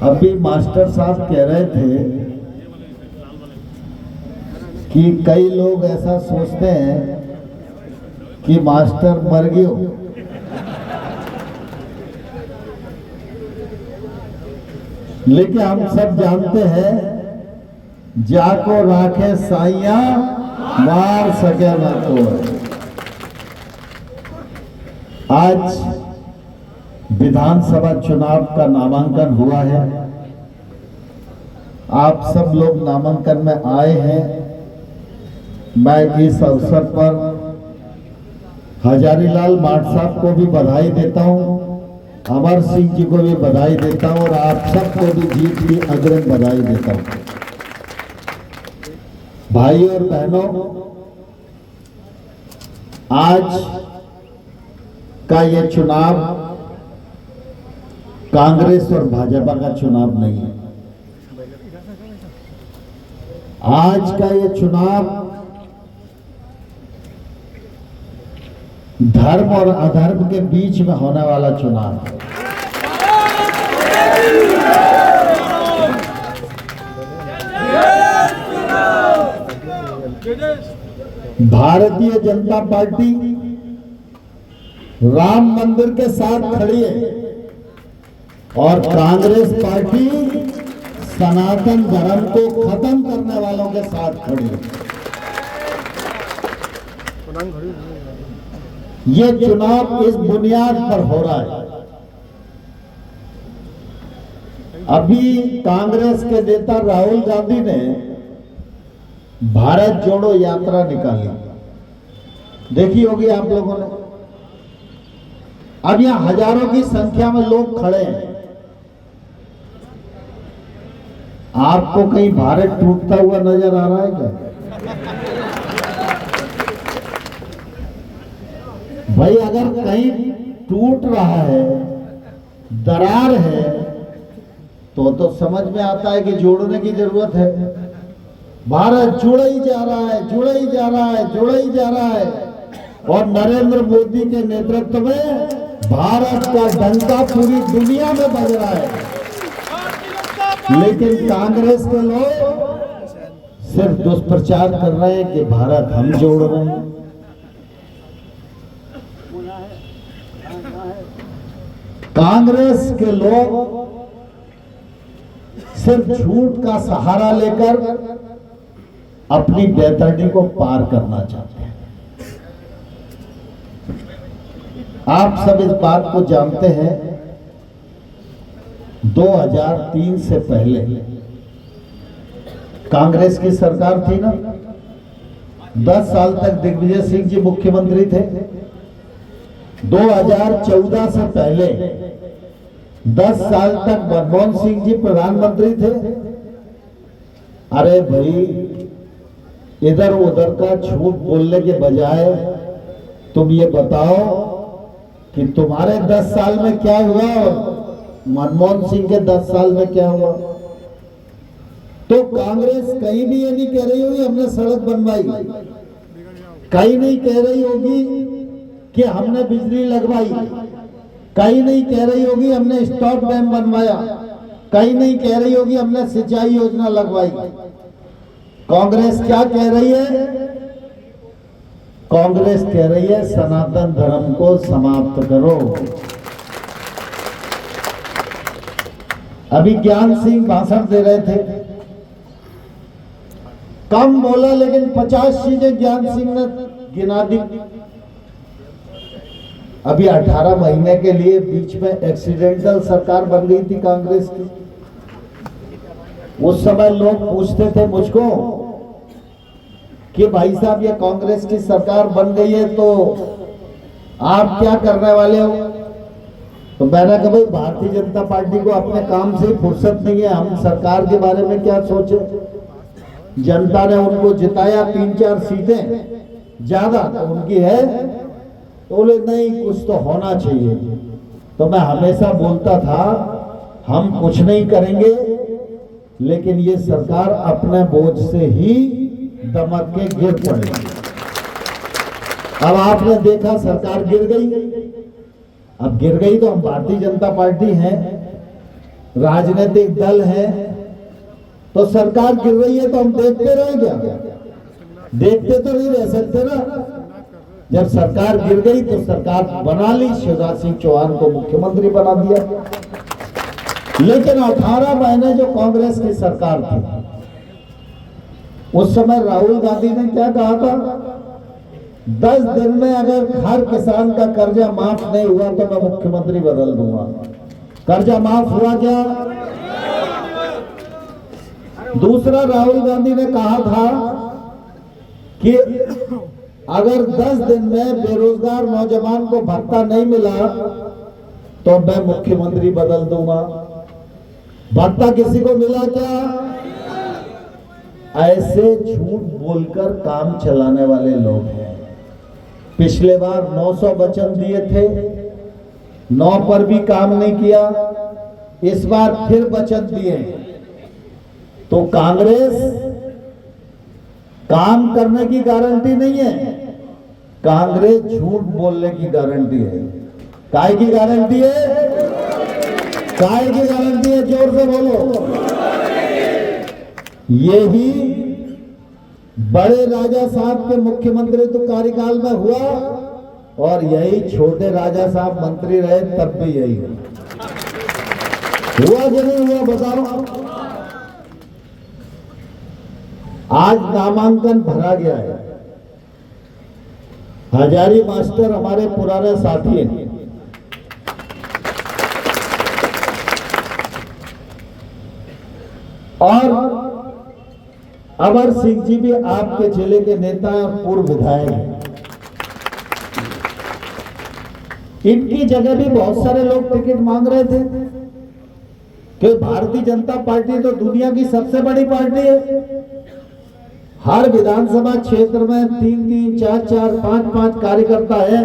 अभी मास्टर साहब कह रहे थे कि कई लोग ऐसा सोचते हैं कि मास्टर मर गयो, लेकिन हम सब जानते हैं जाको राखे साइया मार सके न कोई। आज विधानसभा चुनाव का नामांकन हुआ है। आप सब लोग नामांकन में आए हैं। मैं इस अवसर पर हजारीलाल माठ साहब को भी बधाई देता हूं, अमर सिंह जी को भी बधाई देता हूं और आप सबको भी जीत की अग्रिम बधाई देता हूं। भाई और बहनों, आज का ये चुनाव कांग्रेस और भाजपा का चुनाव नहीं है। आज का ये चुनाव धर्म और अधर्म के बीच में होने वाला चुनाव है। भारतीय जनता पार्टी राम मंदिर के साथ खड़ी है और कांग्रेस पार्टी सनातन धर्म को खत्म करने वालों के साथ खड़ी है। ये चुनाव इस बुनियाद पर हो रहा है। अभी कांग्रेस के नेता राहुल गांधी ने भारत जोड़ो यात्रा निकाली, देखी होगी आप लोगों ने। अब यहां हजारों की संख्या में लोग खड़े हैं। आपको कहीं भारत टूटता हुआ नजर आ रहा है क्या? भाई अगर कहीं टूट रहा है, दरार है, तो समझ में आता है कि जोड़ने की जरूरत है। भारत जुड़ा ही जा रहा है, जुड़ा ही जा रहा है, जुड़ा ही जा रहा है और नरेंद्र मोदी के नेतृत्व में भारत का डंका पूरी दुनिया में बज रहा है। लेकिन कांग्रेस के लोग सिर्फ दुष्प्रचार कर रहे हैं कि भारत हम जोड़ रहे हैं। कांग्रेस के लोग सिर्फ झूठ का सहारा लेकर अपनी बेतरनी को पार करना चाहते हैं। आप सब इस बात को जानते हैं, 2003 से पहले कांग्रेस की सरकार थी ना, 10 साल तक दिग्विजय सिंह जी मुख्यमंत्री थे। 2014 से पहले 10 साल तक मनमोहन सिंह जी प्रधानमंत्री थे। अरे भाई, इधर उधर का झूठ बोलने के बजाय तुम ये बताओ कि तुम्हारे 10 साल में क्या हुआ और मनमोहन सिंह के 10 साल में क्या हुआ। तो कांग्रेस कहीं भी ये नहीं कह रही होगी हमने सड़क बनवाई, कहीं नहीं कह रही होगी कि हमने बिजली लगवाई, कहीं नहीं कह रही होगी हमने स्टॉप डैम बनवाया, कहीं नहीं कह रही होगी हमने सिंचाई योजना लगवाई। कांग्रेस क्या कह रही है? कांग्रेस कह रही है सनातन धर्म को समाप्त करो। अभी ज्ञान सिंह भाषण दे रहे थे, कम बोला लेकिन 50 चीजें ज्ञान सिंह ने गिना दी। अभी 18 महीने के लिए बीच में एक्सीडेंटल सरकार बन गई थी कांग्रेस की। उस समय लोग पूछते थे मुझको कि भाई साहब ये कांग्रेस की सरकार बन गई है तो आप क्या करने वाले हो? तो मैंने कहा भाई भारतीय जनता पार्टी को अपने काम से फुर्सत नहीं है, हम सरकार के बारे में क्या सोचे। जनता ने उनको जिताया, 3-4 सीटें ज्यादा तो उनकी है, तो बोले नहीं कुछ तो होना चाहिए। तो मैं हमेशा बोलता था हम कुछ नहीं करेंगे, लेकिन ये सरकार अपने बोझ से ही दमक के गिर पड़ेगी। अब आपने देखा सरकार गिर गई। अब गिर गई तो हम भारतीय जनता पार्टी हैं, राजनीतिक दल हैं, तो सरकार गिर रही है तो हम देखते रहे क्या? देखते तो नहीं रह सकते ना। जब सरकार गिर गई तो सरकार बना ली, शिवराज सिंह चौहान को मुख्यमंत्री बना दिया। लेकिन 18 महीने जो कांग्रेस की सरकार थी, उस समय राहुल गांधी ने क्या कहा था? 10 दिन में अगर हर किसान का कर्जा माफ नहीं हुआ तो मैं मुख्यमंत्री बदल दूंगा। कर्जा माफ हुआ क्या? दूसरा, राहुल गांधी ने कहा था कि अगर 10 दिन में बेरोजगार नौजवान को भत्ता नहीं मिला तो मैं मुख्यमंत्री बदल दूंगा। भत्ता किसी को मिला क्या? ऐसे झूठ बोलकर काम चलाने वाले लोग हैं। पिछले बार 900 वचन दिए थे, 9 पर भी काम नहीं किया, इस बार फिर वचन दिए। तो कांग्रेस काम करने की गारंटी नहीं है, कांग्रेस झूठ बोलने की गारंटी है। काय की गारंटी है? काय की गारंटी है? जोर से बोलो। यही बड़े राजा साहब के मुख्यमंत्री तो कार्यकाल में हुआ, और यही छोटे राजा साहब मंत्री रहे तब भी यही हुआ कि नहीं हुआ? बताओ। आज नामांकन भरा गया है। हजारी मास्टर हमारे पुराने साथी हैं, और अमर सिंह जी भी आपके जिले के नेता और पूर्व विधायक हैं। इनकी जगह भी बहुत सारे लोग टिकट मांग रहे थे, कि भारतीय जनता पार्टी तो दुनिया की सबसे बड़ी पार्टी है। हर विधानसभा क्षेत्र में 3-3, 4-4, 5-5 कार्यकर्ता है।